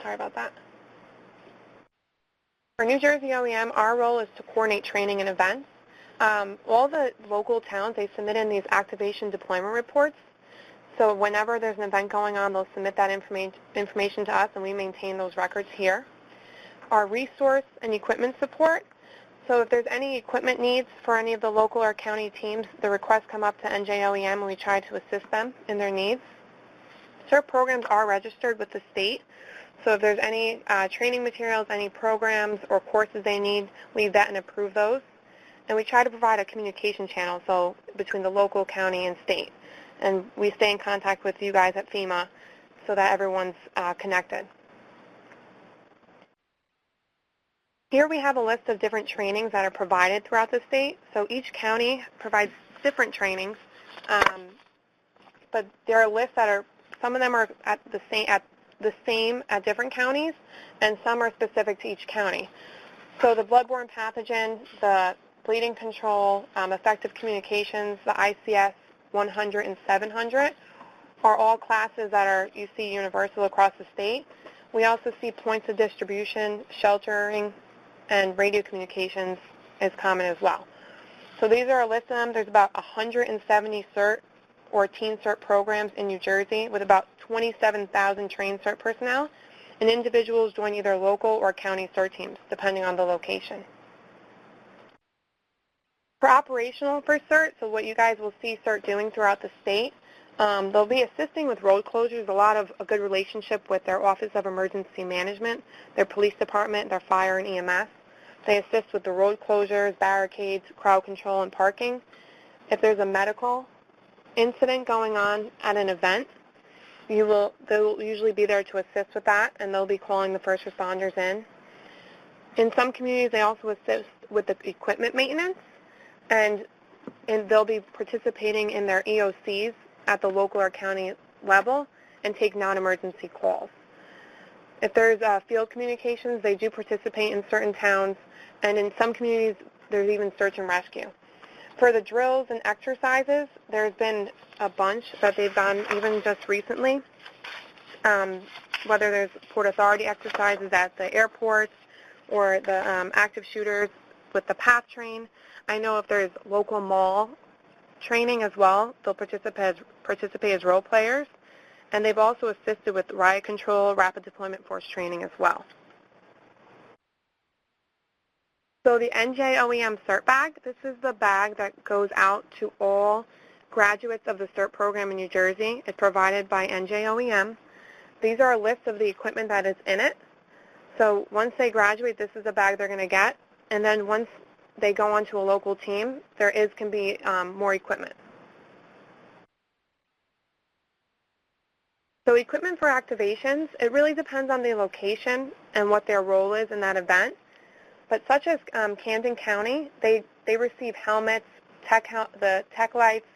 Sorry about that. For New Jersey OEM, our role is to coordinate training and events. All the local towns, they submit in these activation deployment reports. So whenever there's an event going on, they'll submit that information to us, and we maintain those records here. Our resource and equipment support. So if there's any equipment needs for any of the local or county teams, the requests come up to NJOEM, and we try to assist them in their needs. CERT programs are registered with the state. So if there's any training materials, any programs or courses they need, we vet and approve those. And we try to provide a communication channel, so between the local, county, and state. And we stay in contact with you guys at FEMA so that everyone's connected. Here we have a list of different trainings that are provided throughout the state. So each county provides different trainings, but there are lists that are, some of them are at the same at different counties, and some are specific to each county. So the bloodborne pathogen, the bleeding control, effective communications, the ICS 100 and 700 are all classes that are, you see, universal across the state. We also see points of distribution, sheltering, and radio communications is common as well. So these are a list of them. There's about 170 CERT or teen CERT programs in New Jersey with about 27,000 trained CERT personnel, and individuals join either local or county CERT teams, depending on the location. For operational for CERT, so what you guys will see CERT doing throughout the state, they'll be assisting with road closures, a good relationship with their Office of Emergency Management, their police department, their fire and EMS. They assist with the road closures, barricades, crowd control, and parking. If there's a medical incident going on at an event, they'll usually be there to assist with that, and they'll be calling the first responders in. In some communities, they also assist with the equipment maintenance, and they'll be participating in their EOCs at the local or county level and take non-emergency calls. If there's field communications, they do participate in certain towns, and in some communities, there's even search and rescue. For the drills and exercises, there's been a bunch that they've done even just recently, whether there's Port Authority exercises at the airports or the active shooters with the PATH train. I know if there's local mall training as well, they'll participate as role players, and they've also assisted with riot control, rapid deployment force training as well. So the NJOEM CERT bag, this is the bag that goes out to all graduates of the CERT program in New Jersey. It's provided by NJOEM. These are a list of the equipment that is in it. So once they graduate, this is the bag they're going to get, and then once they go on to a local team, can be more equipment. So equipment for activations, it really depends on the location and what their role is in that event. But such as Camden County, they receive helmets, the tech lights,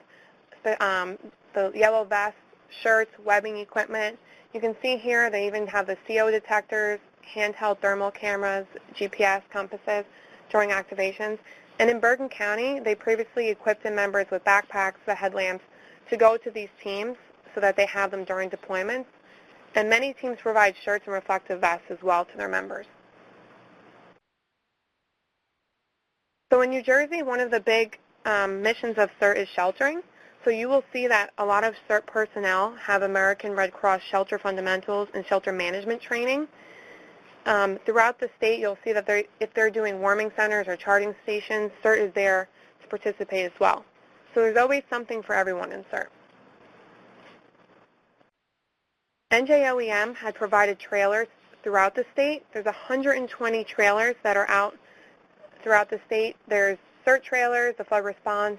the yellow vests, shirts, webbing equipment. You can see here they even have the CO detectors, handheld thermal cameras, GPS compasses during activations. And in Bergen County, they previously equipped the members with backpacks, the headlamps, to go to these teams so that they have them during deployments. And many teams provide shirts and reflective vests as well to their members. So in New Jersey, one of the big missions of CERT is sheltering. So you will see that a lot of CERT personnel have American Red Cross shelter fundamentals and shelter management training. Throughout the state, you'll see that if they're doing warming centers or charging stations, CERT is there to participate as well. So there's always something for everyone in CERT. NJOEM had provided trailers throughout the state. There's 120 trailers that are out throughout the state. There's CERT trailers, the flood response,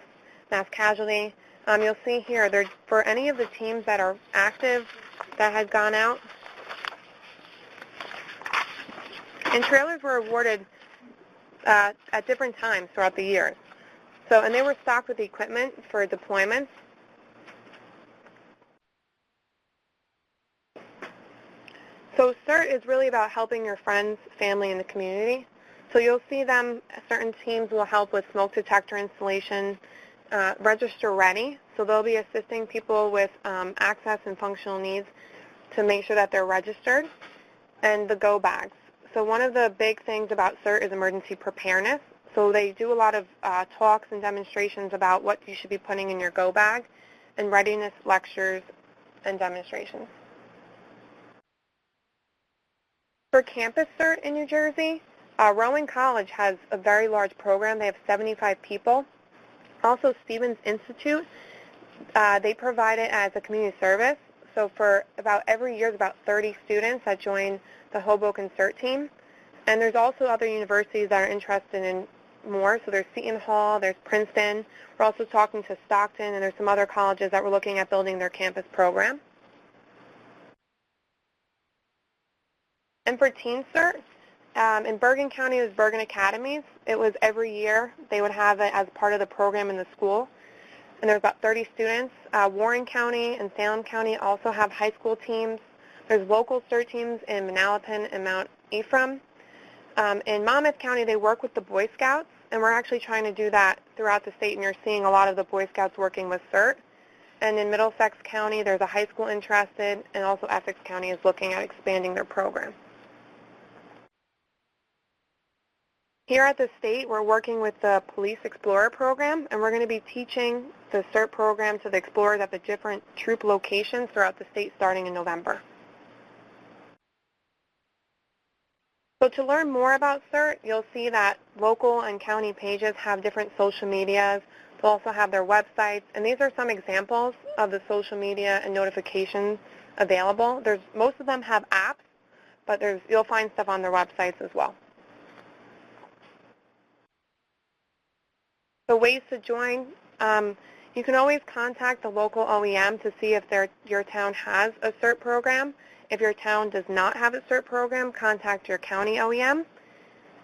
mass casualty. You'll see here, for any of the teams that are active that had gone out, and trailers were awarded at different times throughout the years. So, and they were stocked with equipment for deployments. So CERT is really about helping your friends, family, and the community. So you'll see them, certain teams will help with smoke detector installation, register ready. So they'll be assisting people with access and functional needs to make sure that they're registered. and the go bags. So one of the big things about CERT is emergency preparedness. So they do a lot of talks and demonstrations about what you should be putting in your go bag, and readiness lectures and demonstrations. For campus CERT in New Jersey, Rowan College has a very large program. They have 75 people. Also, Stevens Institute, they provide it as a community service. So for about every year, there's about 30 students that join the Hoboken CERT team. And there's also other universities that are interested in more. So there's Seton Hall, there's Princeton. We're also talking to Stockton, and there's some other colleges that we're looking at building their campus program. And for Teen CERT, in Bergen County, it was Bergen Academies. It was every year they would have it as part of the program in the school. And there's about 30 students. Warren County and Salem County also have high school teams. There's local CERT teams in Manalapan and Mount Ephraim. In Monmouth County, they work with the Boy Scouts, and we're actually trying to do that throughout the state, and you're seeing a lot of the Boy Scouts working with CERT. And in Middlesex County, there's a high school interested, and also Essex County is looking at expanding their program. Here at the state, we're working with the Police Explorer program, and we're going to be teaching the CERT program to the explorers at the different troop locations throughout the state starting in November. So to learn more about CERT, you'll see that local and county pages have different social medias. They'll also have their websites, and these are some examples of the social media and notifications available. Most of them have apps, but you'll find stuff on their websites as well. So ways to join, you can always contact the local OEM to see if your town has a CERT program. If your town does not have a CERT program, contact your county OEM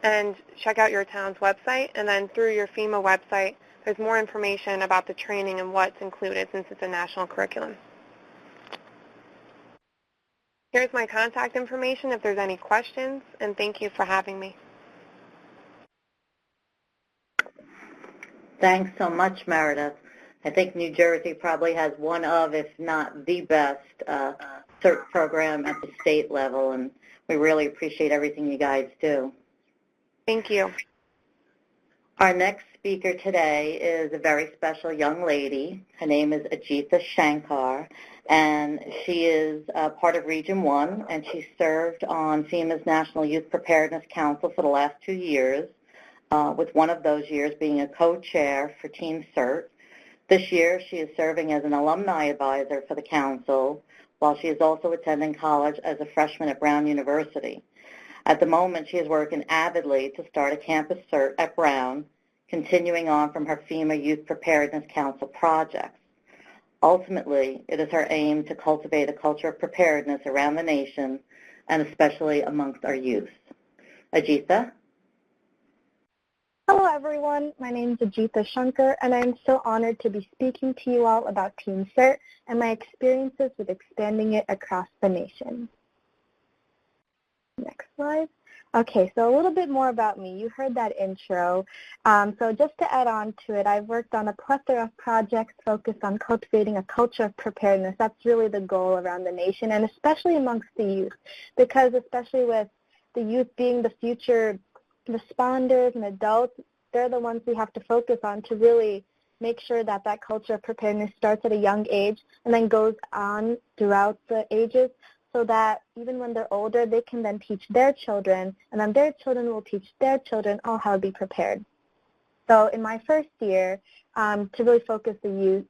and check out your town's website. And then through your FEMA website, there's more information about the training and what's included since it's a national curriculum. Here's my contact information if there's any questions, and thank you for having me. Thanks so much, Meredith. I think New Jersey probably has one of, if not the best, CERT program at the state level, and we really appreciate everything you guys do. Thank you. Our next speaker today is a very special young lady. Her name is Ajitha Shankar, and she is part of Region 1, and she served on FEMA's National Youth Preparedness Council for the last 2 years. With one of those years being a co-chair for Teen CERT. This year, she is serving as an alumni advisor for the council, while she is also attending college as a freshman at Brown University. At the moment, she is working avidly to start a campus CERT at Brown, continuing on from her FEMA Youth Preparedness Council projects. Ultimately, it is her aim to cultivate a culture of preparedness around the nation, and especially amongst our youth. Ajitha? Hello everyone, my name is Ajitha Shankar, and I'm so honored to be speaking to you all about Teen CERT and my experiences with expanding it across the nation. Next slide. Okay, so a little bit more about me. You heard that intro. So just to add on to it, I've worked on a plethora of projects focused on cultivating a culture of preparedness. That's really the goal around the nation, and especially amongst the youth, because especially with the youth being the future responders and adults, they're the ones we have to focus on to really make sure that that culture of preparedness starts at a young age and then goes on throughout the ages, so that even when they're older, they can then teach their children, and then their children will teach their children all how to be prepared. So in my first year, to really focus the youth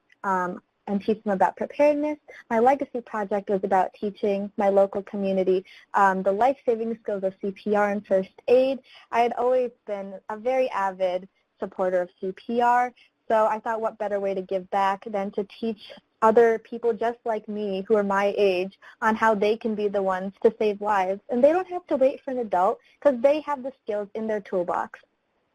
and teach them about preparedness, my legacy project was about teaching my local community the life-saving skills of CPR and first aid. I had always been a very avid supporter of CPR, so I thought what better way to give back than to teach other people just like me who are my age on how they can be the ones to save lives. And they don't have to wait for an adult because they have the skills in their toolbox.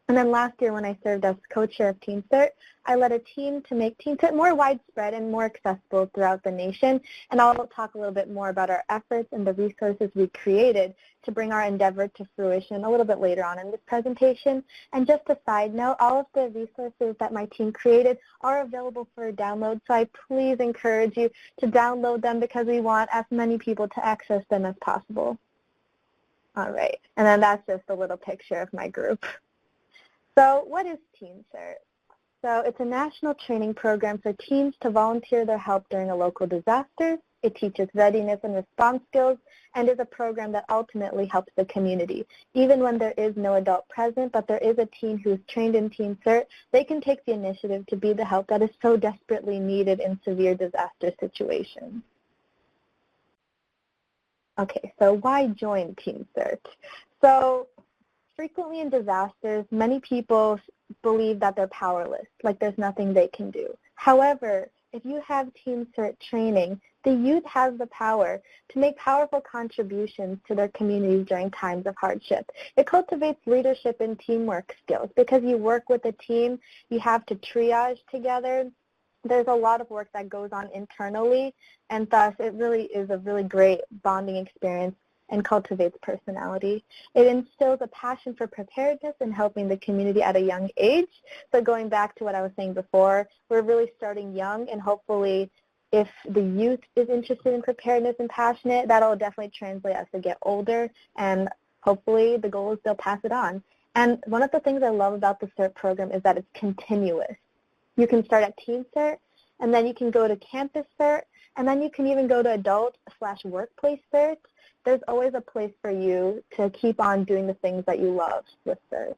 And then last year when I served as co-chair of Teen CERT, I led a team to make Teen CERT more widespread and more accessible throughout the nation. And I'll talk a little bit more about our efforts and the resources we created to bring our endeavor to fruition a little bit later on in this presentation. And just a side note, all of the resources that my team created are available for download, so I please encourage you to download them because we want as many people to access them as possible. All right, and then that's just a little picture of my group. So what is Teen CERT? So it's a national training program for teens to volunteer their help during a local disaster. It teaches readiness and response skills and is a program that ultimately helps the community. Even when there is no adult present, but there is a teen who is trained in Teen CERT, they can take the initiative to be the help that is so desperately needed in severe disaster situations. Okay, so why join Teen CERT? So frequently in disasters, many people believe that they're powerless, like there's nothing they can do. However, if you have Teen CERT training, the youth has the power to make powerful contributions to their communities during times of hardship. It cultivates leadership and teamwork skills because you work with a team, you have to triage together. There's a lot of work that goes on internally, and thus it really is a really great bonding experience and cultivates personality. It instills a passion for preparedness and helping the community at a young age. So going back to what I was saying before, we're really starting young, and hopefully if the youth is interested in preparedness and passionate, that'll definitely translate as they get older, and hopefully the goal is they'll pass it on. And one of the things I love about the CERT program is that it's continuous. You can start at Teen CERT, and then you can go to Campus CERT, and then you can even go to Adult/Workplace CERT. There's always a place for you to keep on doing the things that you love with CERT.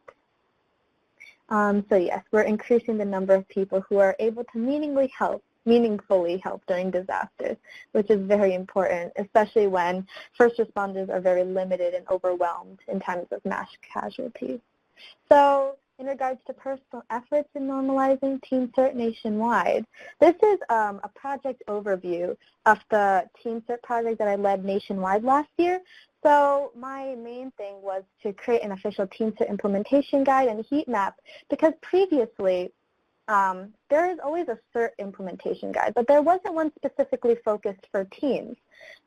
So yes, we're increasing the number of people who are able to meaningfully help during disasters, which is very important, especially when first responders are very limited and overwhelmed in times of mass casualties. So in regards to personal efforts in normalizing Teen CERT nationwide, this is a project overview of the Teen CERT project that I led nationwide last year. So my main thing was to create an official Teen CERT implementation guide and heat map, because previously there is always a CERT implementation guide, but there wasn't one specifically focused for teens.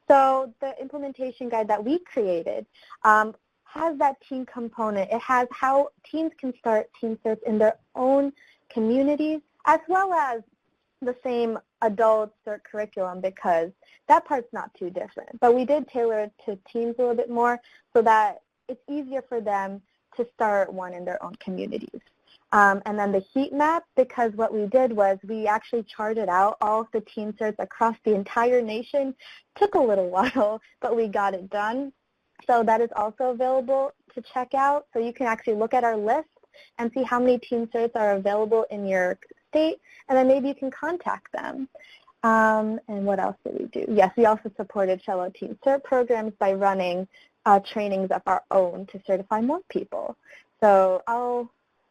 So the implementation guide that we created has that teen component. It has how teens can start Teen CERTs in their own communities, as well as the same adult CERT curriculum, because that part's not too different. But we did tailor it to teens a little bit more so that it's easier for them to start one in their own communities. And then the heat map, because what we did was we actually charted out all of the Teen CERTs across the entire nation. Took a little while, but we got it done. So that is also available to check out. So you can actually look at our list and see how many Teen CERTs are available in your state, and then maybe you can contact them. And what else did we do? Yes, we also supported fellow Teen CERT programs by running trainings of our own to certify more people. So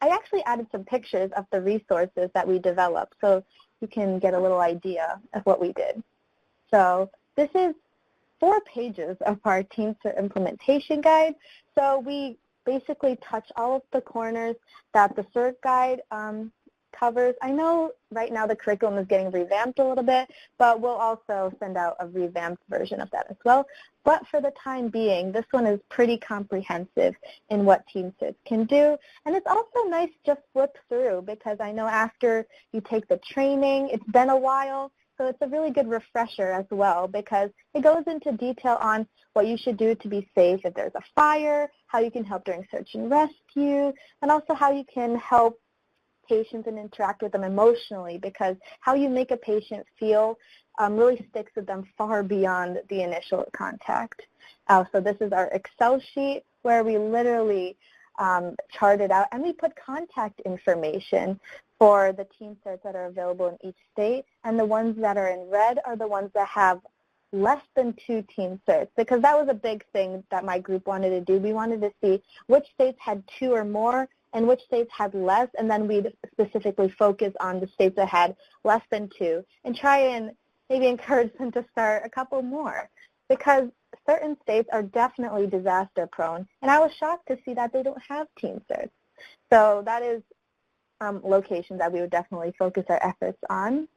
I actually added some pictures of the resources that we developed so you can get a little idea of what we did. So this is 4 pages of our Teen CERT implementation guide. So we basically touch all of the corners that the CERT guide covers. I know right now the curriculum is getting revamped a little bit, but we'll also send out a revamped version of that as well. But for the time being, this one is pretty comprehensive in what Teen CERTs can do. And it's also nice to flip through, because I know after you take the training, it's been a while. So it's a really good refresher as well, because it goes into detail on what you should do to be safe if there's a fire, how you can help during search and rescue, and also how you can help patients and interact with them emotionally, because how you make a patient feel really sticks with them far beyond the initial contact. So this is our Excel sheet where we literally chart it out, and we put contact information for the Teen CERTs that are available in each state, and the ones that are in red are the ones that have less than 2 Teen CERTs, because that was a big thing that my group wanted to do. We wanted to see which states had 2 or more and which states had less, and then we'd specifically focus on the states that had less than 2 and try and maybe encourage them to start a couple more, because certain states are definitely disaster prone, and I was shocked to see that they don't have Teen CERTs. So that is locations that we would definitely focus our efforts on.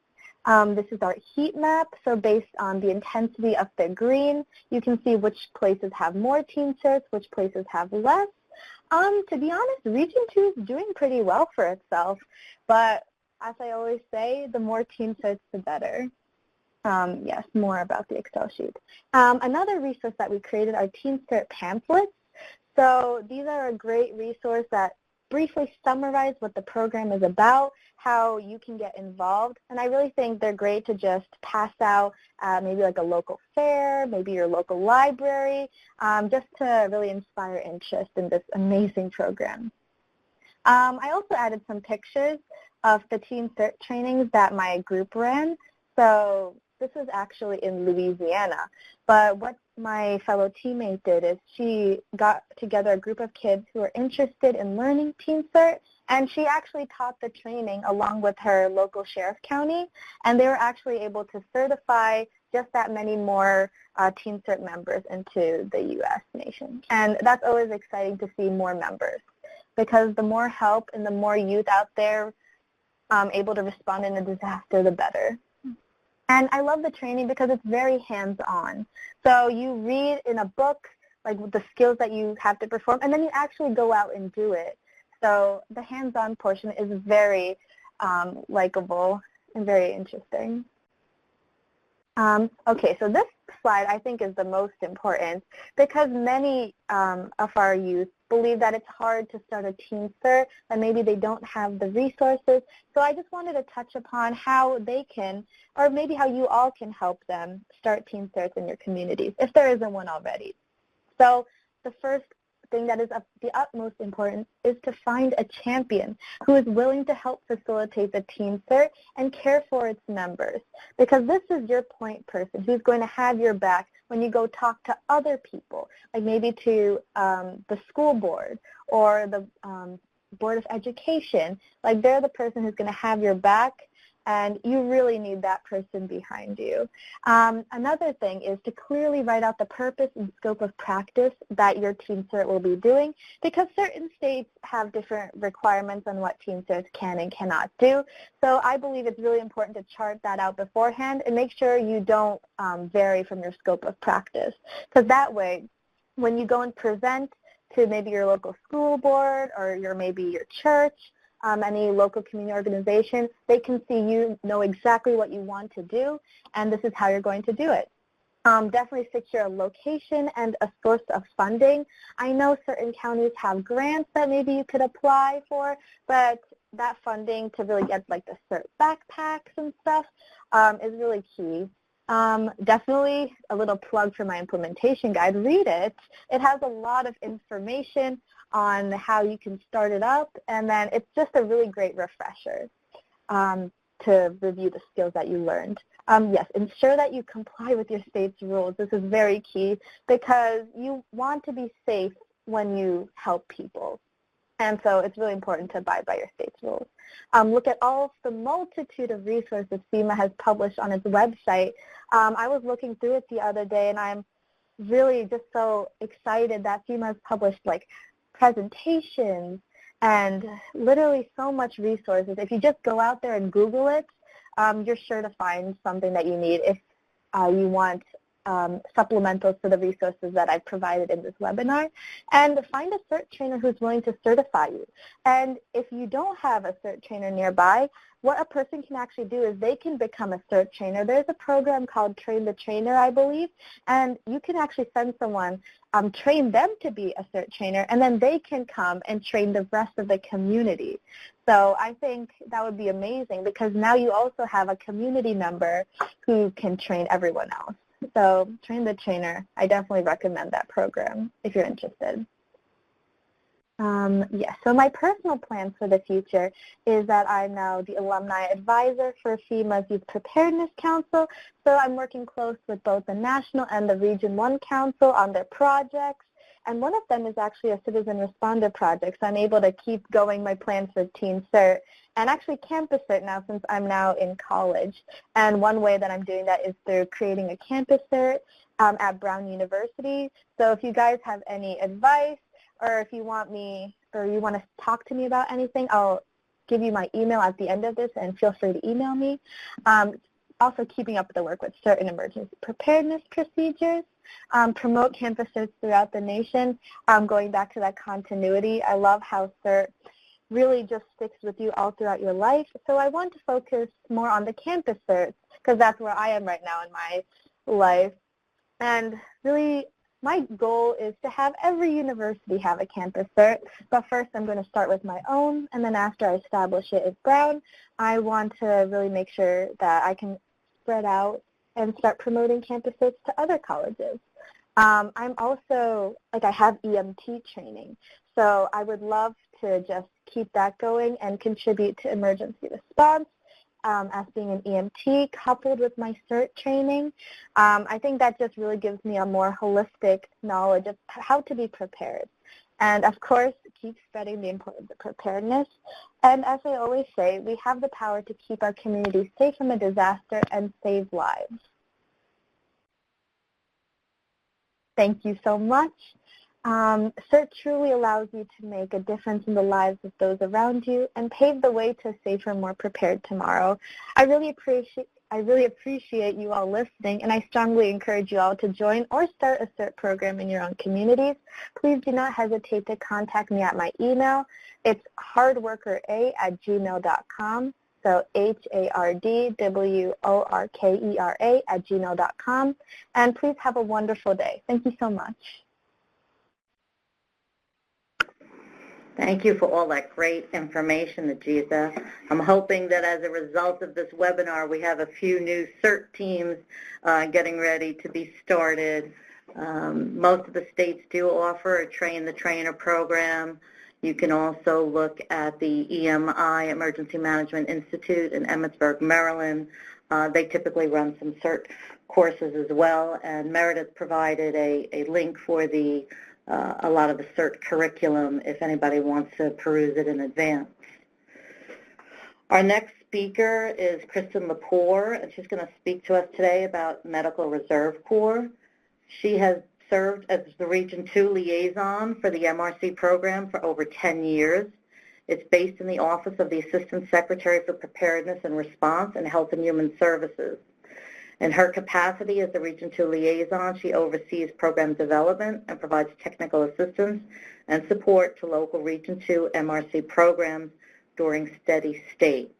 This is our heat map. So based on the intensity of the green, you can see which places have more Teen CERTs, which places have less. To be honest, Region 2 is doing pretty well for itself, but as I always say, the more Teen CERTs, the better. Yes, more about the Excel sheet. Another resource that we created are Teen CERT pamphlets. So these are a great resource that briefly summarize what the program is about, how you can get involved, and I really think they're great to just pass out maybe like a local fair, maybe your local library, just to really inspire interest in this amazing program. I also added some pictures of the Teen Cert trainings that my group ran. So this was actually in Louisiana. But what my fellow teammate did is she got together a group of kids who were interested in learning Teen Cert, and she actually taught the training along with her local sheriff county, and they were actually able to certify just that many more Teen Cert members into the U.S. nation. And that's always exciting to see more members, because the more help and the more youth out there able to respond in a disaster, the better. And I love the training because it's very hands-on. So you read in a book like the skills that you have to perform, and then you actually go out and do it. So the hands-on portion is very likable and very interesting. Okay, so this slide I think is the most important because many of our youth believe that it's hard to start a Teen Cert, and maybe they don't have the resources. So I just wanted to touch upon how they can, or maybe how you all can help them start Teen Certs in your communities, if there isn't one already. So the first thing that is of the utmost importance is to find a champion who is willing to help facilitate the Teen Cert and care for its members, because this is your point person who's going to have your back when you go talk to other people, like maybe to the school board or the Board of Education. Like they're the person who's going to have your back, and you really need that person behind you. Another thing is to clearly write out the purpose and scope of practice that your Teen Cert will be doing, because certain states have different requirements on what Teen Certs can and cannot do. So I believe it's really important to chart that out beforehand and make sure you don't vary from your scope of practice, because that way when you go and present to maybe your local school board or maybe your church, any local community organization, they can see you know exactly what you want to do, and this is how you're going to do it. Definitely secure a location and a source of funding. I know certain counties have grants that maybe you could apply for, but that funding to really get like the CERT backpacks and stuff is really key. Definitely a little plug for my implementation guide. Read it. It has a lot of information on how you can start it up, and then it's just a really great refresher to review the skills that you learned. Yes, ensure that you comply with your state's rules. This is very key because you want to be safe when you help people. And so it's really important to abide by your state's rules. Look at all of the multitude of resources FEMA has published on its website. I was looking through it the other day, and I'm really just so excited that FEMA has published like presentations and literally so much resources. If you just go out there and Google it, you're sure to find something that you need if you want supplementals to the resources that I've provided in this webinar. And find a CERT trainer who's willing to certify you. And if you don't have a CERT trainer nearby, what a person can actually do is they can become a CERT trainer. There's a program called Train the Trainer, I believe, and you can actually send someone, train them to be a CERT trainer, and then they can come and train the rest of the community. So I think that would be amazing because now you also have a community member who can train everyone else. So Train the Trainer, I definitely recommend that program if you're interested. Yes, so my personal plans for the future is that I'm now the alumni advisor for FEMA's Youth Preparedness Council. So I'm working close with both the National and the Region 1 Council on their projects. And one of them is actually a citizen responder project. So I'm able to keep going my plans for Teen Cert and actually Campus Cert now since I'm now in college. And one way that I'm doing that is through creating a Campus Cert at Brown University. So if you guys have any advice or if you want me or you want to talk to me about anything, I'll give you my email at the end of this and feel free to email me. Also keeping up with the work with certain emergency preparedness procedures. Promote campus certs throughout the nation. Going back to that continuity, I love how CERT really just sticks with you all throughout your life. So I want to focus more on the campus certs because that's where I am right now in my life. And really my goal is to have every university have a campus cert, but first I'm going to start with my own, and then after I establish it as Brown, I want to really make sure that I can spread out and start promoting campus certs to other colleges. I'm also, I have EMT training, so I would love to just keep that going and contribute to emergency response as being an EMT coupled with my CERT training. I think that just really gives me a more holistic knowledge of how to be prepared. And of course, keep spreading the importance of preparedness. And as I always say, we have the power to keep our communities safe from a disaster and save lives. Thank you so much. CERT truly allows you to make a difference in the lives of those around you and pave the way to a safer, more prepared tomorrow. I really appreciate you all listening, and I strongly encourage you all to join or start a CERT program in your own communities. Please do not hesitate to contact me at my email. It's hardworkera@gmail.com. So hardworkera@gmail.com. And please have a wonderful day. Thank you so much. Thank you for all that great information, Ajitha. I'm hoping that as a result of this webinar, we have a few new CERT teams getting ready to be started. Most of the states do offer a Train the Trainer program. You can also look at the EMI, Emergency Management Institute in Emmitsburg, Maryland. They typically run some CERT courses as well, and Meredith provided a link for the a lot of the CERT curriculum if anybody wants to peruse it in advance. Our next speaker is Kristen Lepore, and she's going to speak to us today about Medical Reserve Corps. She has served as the Region 2 liaison for the MRC program for over 10 years. It's based in the Office of the Assistant Secretary for Preparedness and Response and Health and Human Services. In her capacity as the Region 2 liaison, she oversees program development and provides technical assistance and support to local Region 2 MRC programs during steady state.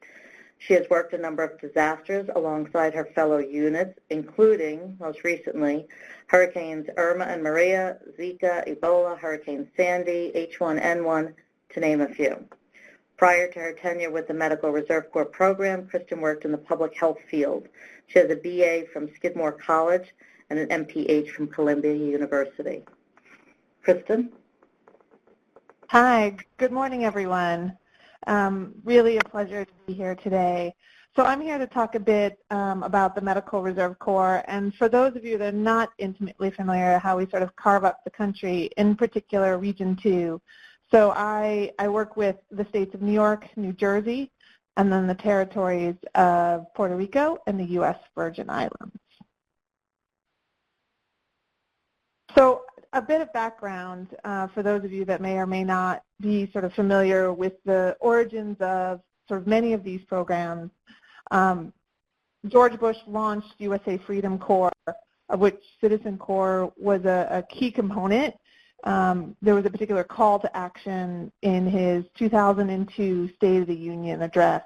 She has worked a number of disasters alongside her fellow units, including, most recently, Hurricanes Irma and Maria, Zika, Ebola, Hurricane Sandy, H1N1, to name a few. Prior to her tenure with the Medical Reserve Corps program, Kristen worked in the public health field. She has a BA from Skidmore College and an MPH from Columbia University. Kristen? Hi, good morning, everyone. Really a pleasure to be here today. So I'm here to talk a bit about the Medical Reserve Corps, and for those of you that are not intimately familiar, how we sort of carve up the country, in particular Region 2. So I work with the states of New York, New Jersey, and then the territories of Puerto Rico and the U.S. Virgin Islands. So a bit of background for those of you that may or may not be sort of familiar with the origins of sort of many of these programs. George Bush launched USA Freedom Corps, of which Citizen Corps was a key component. There was a particular call to action in his 2002 State of the Union address.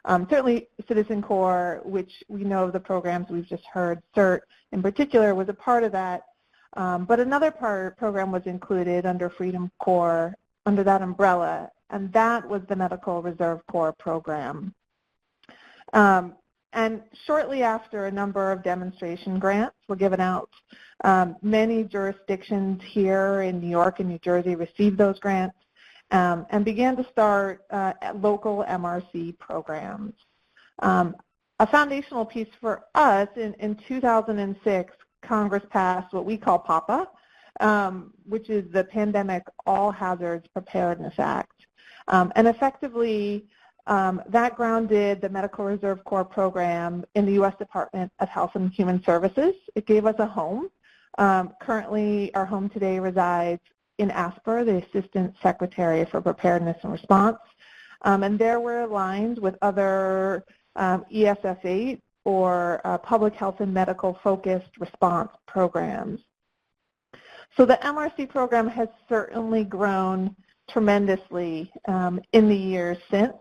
Certainly Citizen Corps, which we know the programs we've just heard, CERT in particular, was a part of that. But another program was included under Freedom Corps, under that umbrella, and that was the Medical Reserve Corps program. And shortly after, a number of demonstration grants were given out. Many jurisdictions here in New York and New Jersey received those grants and began to start local MRC programs. A foundational piece for us in 2006, Congress passed what we call PAPA, which is the Pandemic All Hazards Preparedness Act. And effectively, that grounded the Medical Reserve Corps program in the U.S. Department of Health and Human Services. It gave us a home. Currently, our home today resides in ASPR, the Assistant Secretary for Preparedness and Response. And there we're aligned with other ESF8 or public health and medical focused response programs. So the MRC program has certainly grown tremendously in the years since.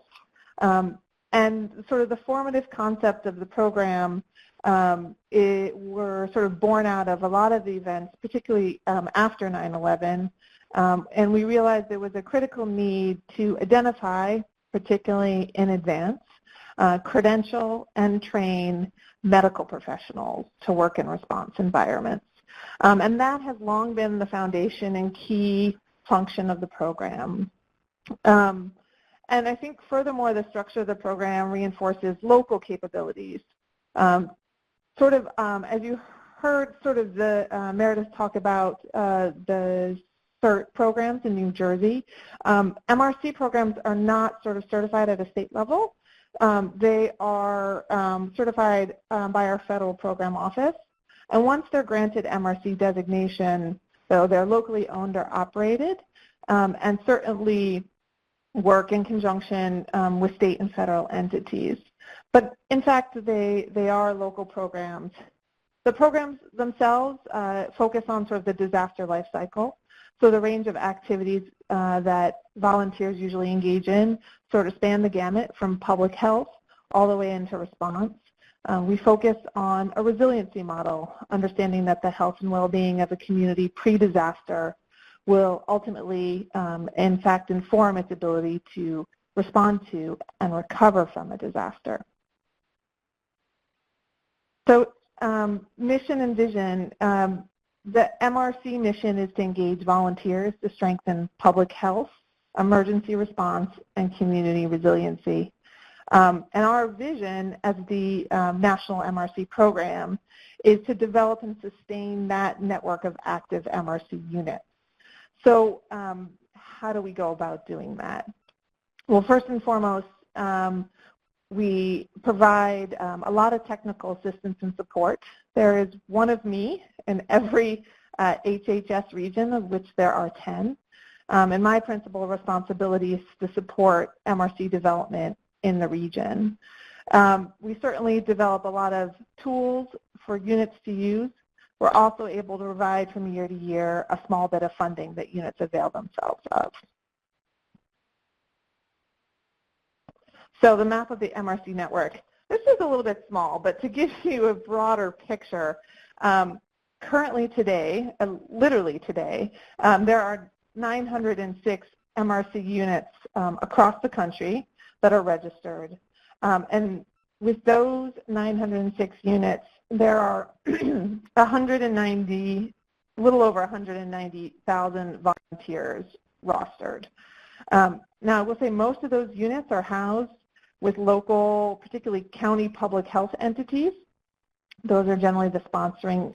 And sort of the formative concept of the program were sort of born out of a lot of the events, particularly after 9/11, and we realized there was a critical need to identify, particularly in advance, credential and train medical professionals to work in response environments. And that has long been the foundation and key function of the program. And I think furthermore, the structure of the program reinforces local capabilities. As you heard Meredith talk about the CERT programs in New Jersey, MRC programs are not sort of certified at a state level. They are certified by our federal program office. And once they're granted MRC designation, so they're locally owned or operated, and certainly work in conjunction with state and federal entities. But in fact, they are local programs. The programs themselves focus on sort of the disaster life cycle. So the range of activities that volunteers usually engage in sort of span the gamut from public health all the way into response. We focus on a resiliency model, understanding that the health and well-being of a community pre-disaster will ultimately, in fact, inform its ability to respond to and recover from a disaster. So mission and vision, the MRC mission is to engage volunteers to strengthen public health, emergency response, and community resiliency. And our vision as the national MRC program is to develop and sustain that network of active MRC units. So how do we go about doing that? Well, first and foremost, we provide a lot of technical assistance and support. There is one of me in every HHS region, of which there are 10. And my principal responsibility is to support MRC development in the region. We certainly develop a lot of tools for units to use. We're also able to provide from year to year a small bit of funding that units avail themselves of. So the map of the MRC network. This is a little bit small, but to give you a broader picture, currently today, literally today, there are 906 MRC units across the country that are registered. And with those 906 units, there are 190, a little over 190,000 volunteers rostered. Now, I will say most of those units are housed with local, particularly county public health entities. Those are generally the sponsoring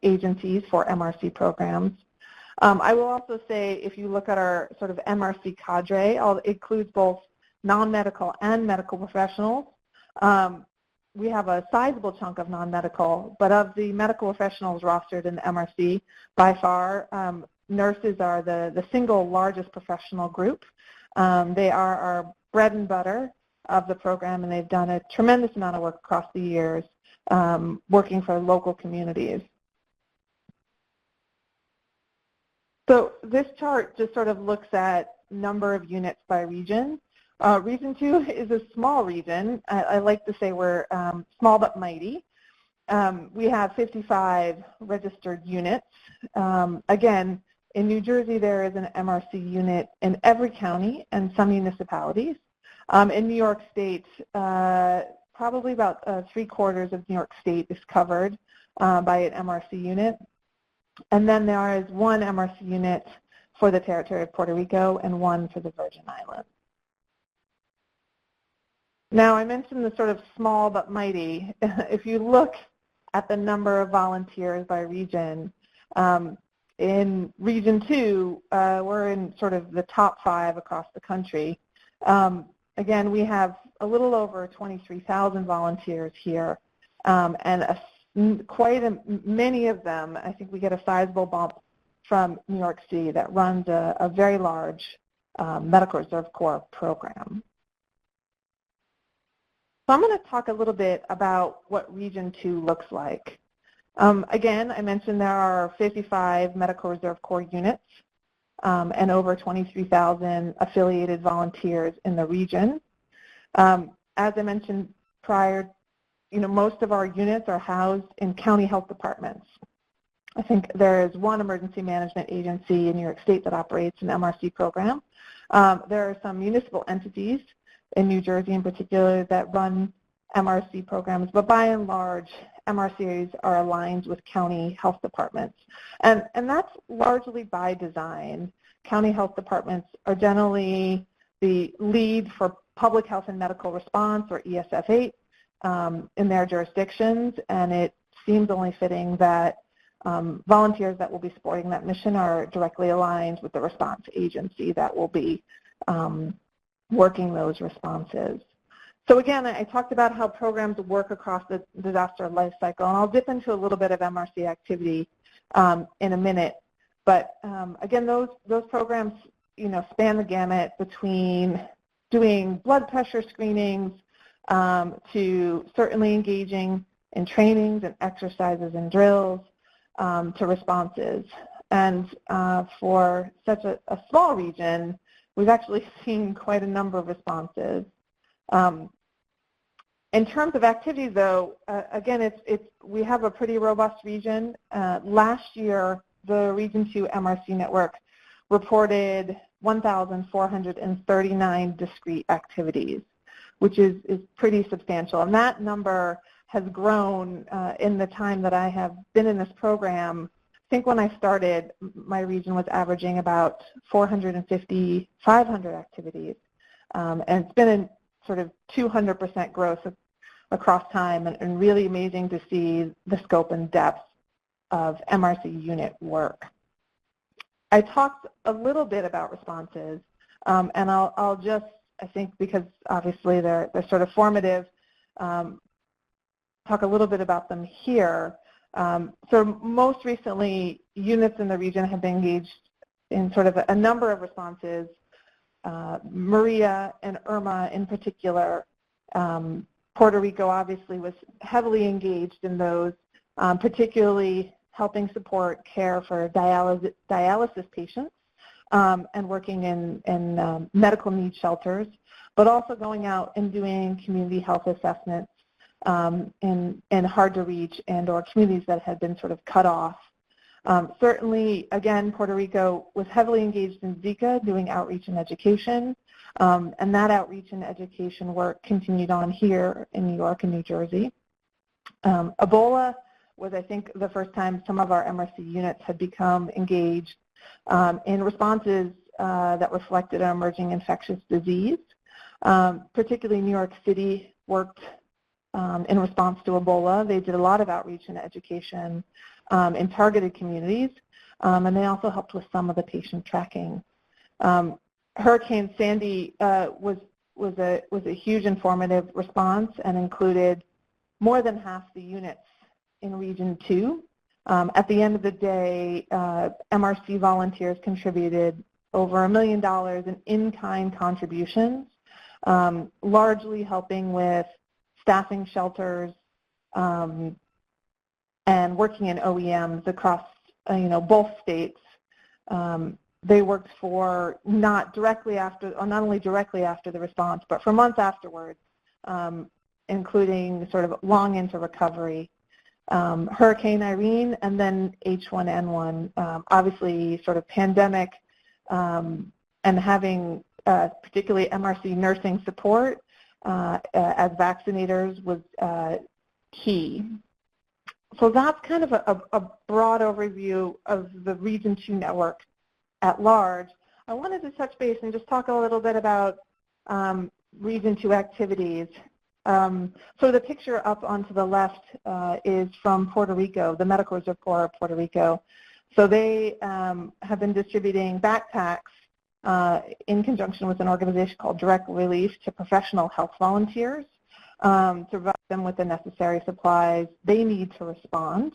agencies for MRC programs. I will also say, if you look at our sort of MRC cadre, it includes both non-medical and medical professionals. We have a sizable chunk of non-medical, but of the medical professionals rostered in the MRC, by far, nurses are the single largest professional group. They are our bread and butter of the program, and they've done a tremendous amount of work across the years working for local communities. So this chart just sort of looks at number of units by region. Region 2 is a small region. I like to say we're small but mighty. We have 55 registered units. Again, in New Jersey, there is an MRC unit in every county and some municipalities. In New York State, probably about 3/4 of New York State is covered by an MRC unit. And then there is one MRC unit for the territory of Puerto Rico and one for the Virgin Islands. Now, I mentioned the sort of small but mighty. If you look at the number of volunteers by region, in Region 2, we're in sort of the top 5 across the country. Again, we have a little over 23,000 volunteers here, and many of them, I think we get a sizable bump from New York City that runs a very large Medical Reserve Corps program. So I'm going to talk a little bit about what Region 2 looks like. Again, I mentioned there are 55 Medical Reserve Corps units and over 23,000 affiliated volunteers in the region. As I mentioned prior most of our units are housed in county health departments. I think there is one emergency management agency in New York State that operates an MRC program. There are some municipal entities in New Jersey in particular that run MRC programs, but by and large, MRCs are aligned with county health departments. And that's largely by design. County health departments are generally the lead for public health and medical response, or ESF8, in their jurisdictions, and it seems only fitting that volunteers that will be supporting that mission are directly aligned with the response agency that will be working those responses. So again, I talked about how programs work across the disaster life cycle, and I'll dip into a little bit of MRC activity in a minute. But again, those programs, span the gamut between doing blood pressure screenings to certainly engaging in trainings and exercises and drills to responses. And for such a small region, we've actually seen quite a number of responses. In terms of activities, though, again, we have a pretty robust region. Last year, the Region 2 MRC network reported 1,439 discrete activities, which is pretty substantial. And that number has grown in the time that I have been in this program. I think when I started, my region was averaging about 450, 500 activities. And it's been a sort of 200% growth across time, and really amazing to see the scope and depth of MRC unit work. I talked a little bit about responses, and I'll just, I think because obviously they're sort of formative, talk a little bit about them here. So most recently, units in the region have been engaged in sort of a number of responses. Maria and Irma in particular. Puerto Rico obviously was heavily engaged in those, particularly helping support care for dialysis patients and working in medical needs shelters, but also going out and doing community health assessments in hard to reach and or communities that had been sort of cut off. Certainly, again, Puerto Rico was heavily engaged in Zika, doing outreach and education, and that outreach and education work continued on here in New York and New Jersey. Ebola was, I think, the first time some of our MRC units had become engaged in responses that reflected an emerging infectious disease. Particularly New York City worked in response to Ebola. They did a lot of outreach and education in targeted communities, and they also helped with some of the patient tracking. Hurricane Sandy was a huge informative response and included more than half the units in Region 2. At the end of the day, MRC volunteers contributed over $1 million in-kind contributions, largely helping with staffing shelters and working in OEMs across both states. They worked for not only directly after the response, but for months afterwards, including sort of long into recovery. Hurricane Irene and then H1N1, obviously sort of pandemic and having particularly MRC nursing support as vaccinators was key. So that's kind of a broad overview of the Region 2 network at large. I wanted to touch base and just talk a little bit about Region 2 activities. So the picture up onto the left is from Puerto Rico, the Medical Reserve Corps of Puerto Rico. So they have been distributing backpacks in conjunction with an organization called Direct Relief to professional health volunteers to provide them with the necessary supplies they need to respond.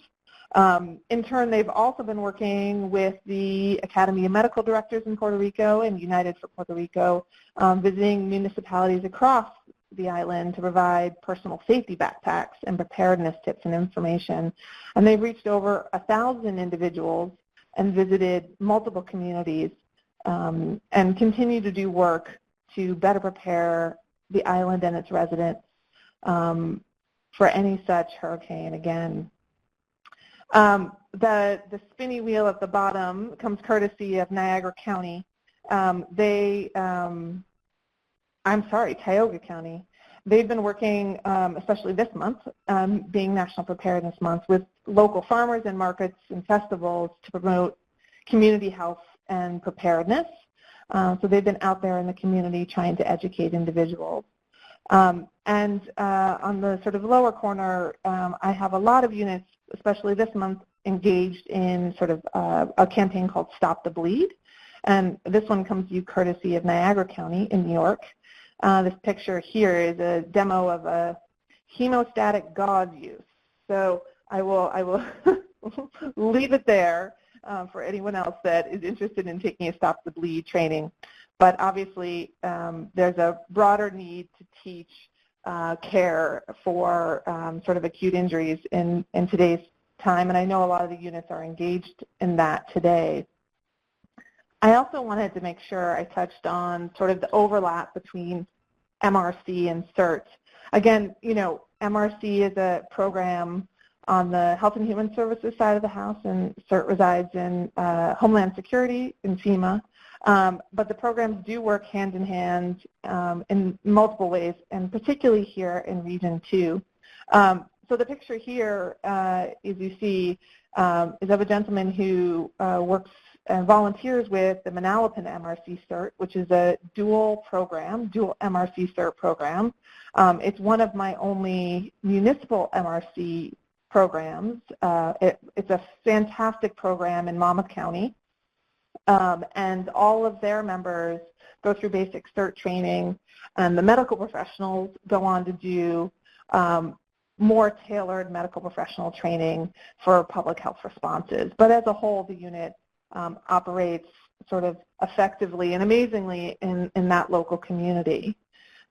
In turn, they've also been working with the Academy of Medical Directors in Puerto Rico and United for Puerto Rico, visiting municipalities across the island to provide personal safety backpacks and preparedness tips and information. And they've reached over 1,000 individuals and visited multiple communities and continue to do work to better prepare the island and its residents for any such hurricane again. The spinny wheel at the bottom comes courtesy of Niagara County. Tioga County. They've been working, especially this month, being National Preparedness Month, with local farmers and markets and festivals to promote community health and preparedness. So they've been out there in the community trying to educate individuals. And on the sort of lower corner, I have a lot of units, especially this month, engaged in sort of a campaign called Stop the Bleed. And this one comes to you courtesy of Niagara County in New York. This picture here is a demo of a hemostatic gauze use. So I will leave it there for anyone else that is interested in taking a Stop the Bleed training. But obviously, there's a broader need to teach care for sort of acute injuries in today's time, and I know a lot of the units are engaged in that today. I also wanted to make sure I touched on sort of the overlap between MRC and CERT. Again, you know, MRC is a program on the Health and Human Services side of the house, and CERT resides in Homeland Security in FEMA. But the programs do work hand in hand in multiple ways, and particularly here in Region 2. So the picture here, as you see, is of a gentleman who works and volunteers with the Manalapan MRC CERT, which is a dual MRC CERT program. It's one of my only municipal MRC programs. It's a fantastic program in Monmouth County. And all of their members go through basic CERT training, and the medical professionals go on to do more tailored medical professional training for public health responses. But as a whole, the unit operates sort of effectively and amazingly in that local community.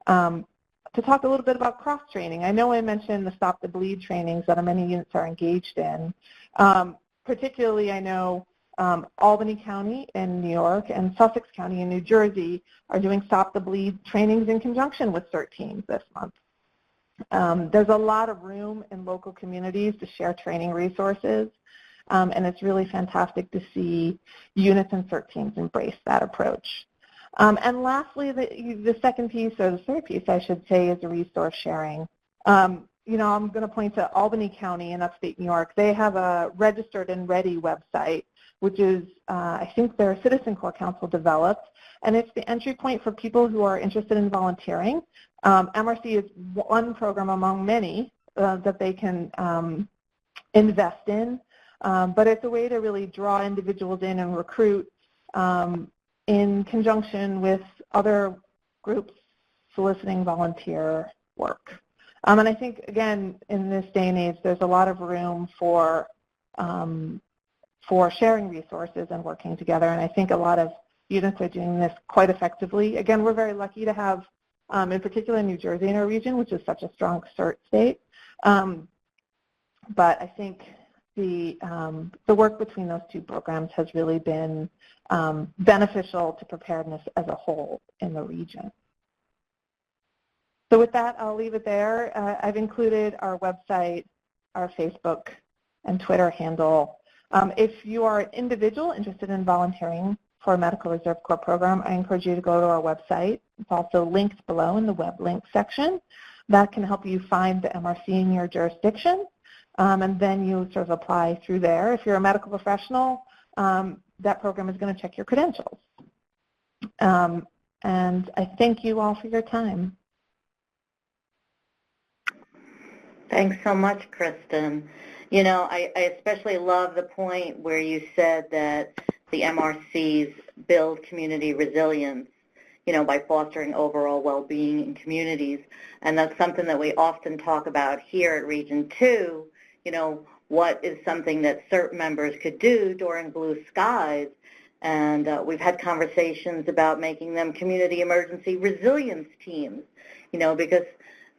To talk a little bit about cross-training, I know I mentioned the Stop the Bleed trainings that many units are engaged in. Particularly, I know Albany County in New York and Sussex County in New Jersey are doing Stop the Bleed trainings in conjunction with CERT teams this month. There's a lot of room in local communities to share training resources, and it's really fantastic to see units and CERT teams embrace that approach. And lastly, the second piece, or the third piece, I should say, is the resource sharing. You know, I'm going to point to Albany County in upstate New York. They have a Registered and Ready website, which is, I think, their Citizen Corps Council developed, and it's the entry point for people who are interested in volunteering. MRC is one program among many that they can invest in, but it's a way to really draw individuals in and recruit in conjunction with other groups soliciting volunteer work. And I think, again, in this day and age, there's a lot of room for sharing resources and working together, and I think a lot of units are doing this quite effectively. Again, we're very lucky to have, in particular, New Jersey in our region, which is such a strong CERT state. But I think the work between those two programs has really been beneficial to preparedness as a whole in the region. So with that, I'll leave it there. I've included our website, our Facebook and Twitter handle. If you are an individual interested in volunteering for a Medical Reserve Corps program, I encourage you to go to our website. It's also linked below in the web link section. That can help you find the MRC in your jurisdiction, and then you sort of apply through there. If you're a medical professional, that program is going to check your credentials. And I thank you all for your time. Thanks so much, Kristen. You know, I especially love the point where you said that the MRCs build community resilience, you know, by fostering overall well-being in communities. And that's something that we often talk about here at Region 2, you know, what is something that CERT members could do during blue skies. And we've had conversations about making them community emergency resilience teams, you know, because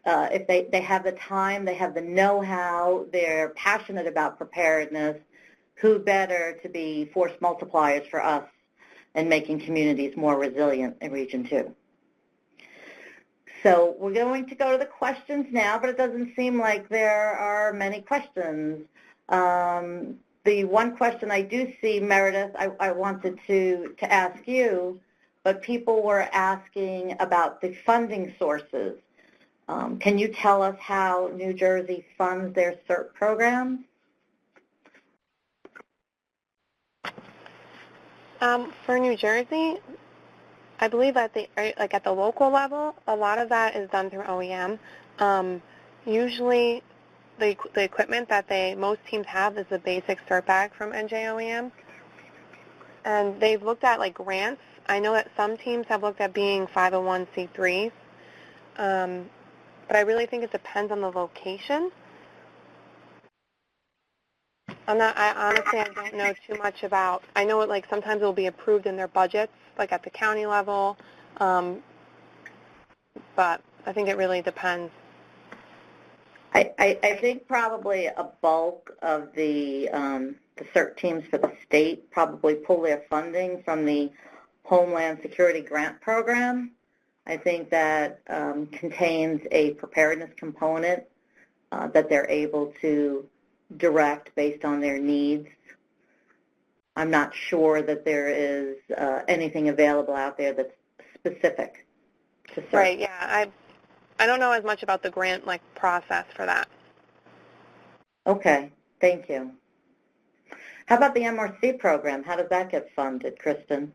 if they have the time, they have the know-how, they're passionate about preparedness, who better to be force multipliers for us in making communities more resilient in Region 2. So we're going to go to the questions now, but it doesn't seem like there are many questions. The one question I do see, Meredith, I wanted to ask you, but people were asking about the funding sources. Can you tell us how New Jersey funds their CERT programs? For New Jersey, I believe at the local level, a lot of that is done through OEM. Usually, the equipment that most teams have is the basic CERT bag from NJOEM, and they've looked at like grants. I know that some teams have looked at being 501c3s, but I really think it depends on the location. I honestly don't know too much about. I know it like sometimes it will be approved in their budgets, like at the county level, but I think it really depends. I think probably a bulk of the CERT teams for the state probably pull their funding from the Homeland Security Grant Program. I think that contains a preparedness component that they're able to direct based on their needs. I'm not sure that there is anything available out there that's specific to CERT. Right, yeah. I don't know as much about the grant process for that. Okay, thank you. How about the MRC program? How does that get funded, Kristen?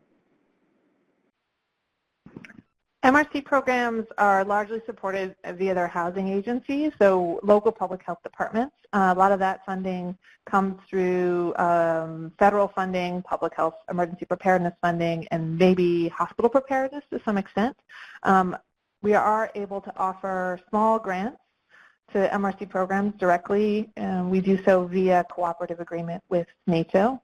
MRC programs are largely supported via their housing agencies, so local public health departments. A lot of that funding comes through federal funding, public health emergency preparedness funding, and maybe hospital preparedness to some extent. We are able to offer small grants to MRC programs directly, and we do so via cooperative agreement with NATO,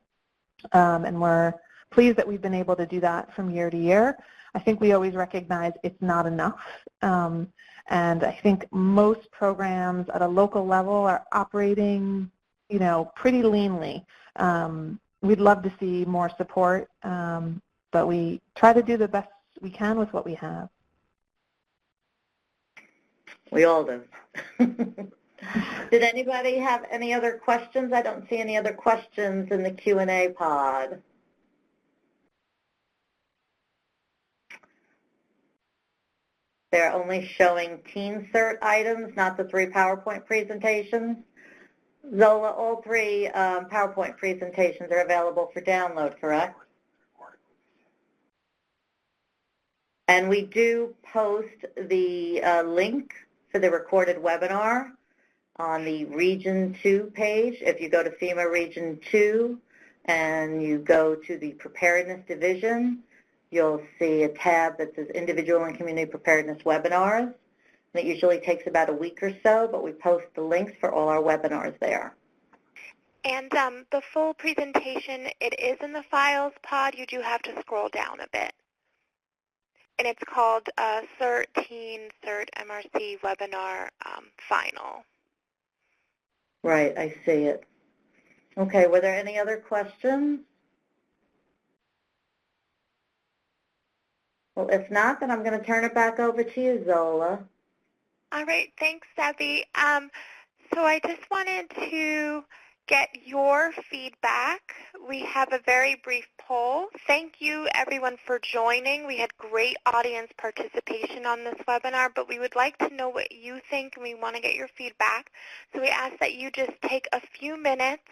and we're pleased that we've been able to do that from year to year. I think we always recognize it's not enough, and I think most programs at a local level are operating, pretty leanly. We'd love to see more support, but we try to do the best we can with what we have. We all do. Did anybody have any other questions? I don't see any other questions in the Q&A pod. They're only showing Teen Cert items, not the 3 PowerPoint presentations. Zola, all 3 PowerPoint presentations are available for download, correct? And we do post the link for the recorded webinar on the Region 2 page. If you go to FEMA Region 2 and you go to the Preparedness Division, you'll see a tab that says Individual and Community Preparedness Webinars. And it usually takes about a week or so, but we post the links for all our webinars there. And the full presentation, it is in the files pod. You do have to scroll down a bit. And it's called CERT Teen CERT MRC Webinar Final. Right, I see it. Okay, were there any other questions? Well, if not, then I'm going to turn it back over to you, Zola. All right, thanks, Debbie. So I just wanted to get your feedback. We have a very brief poll. Thank you, everyone, for joining. We had great audience participation on this webinar, but we would like to know what you think, and we want to get your feedback. So we ask that you just take a few minutes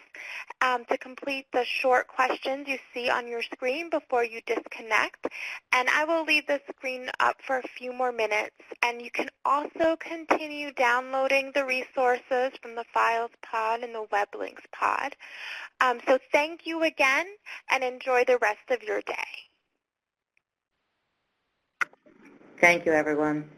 to complete the short questions you see on your screen before you disconnect. And I will leave the screen up for a few more minutes. And you can also continue downloading the resources from the Files pod and the Web Links pod. So thank you again, and enjoy the rest of your day. Thank you, everyone.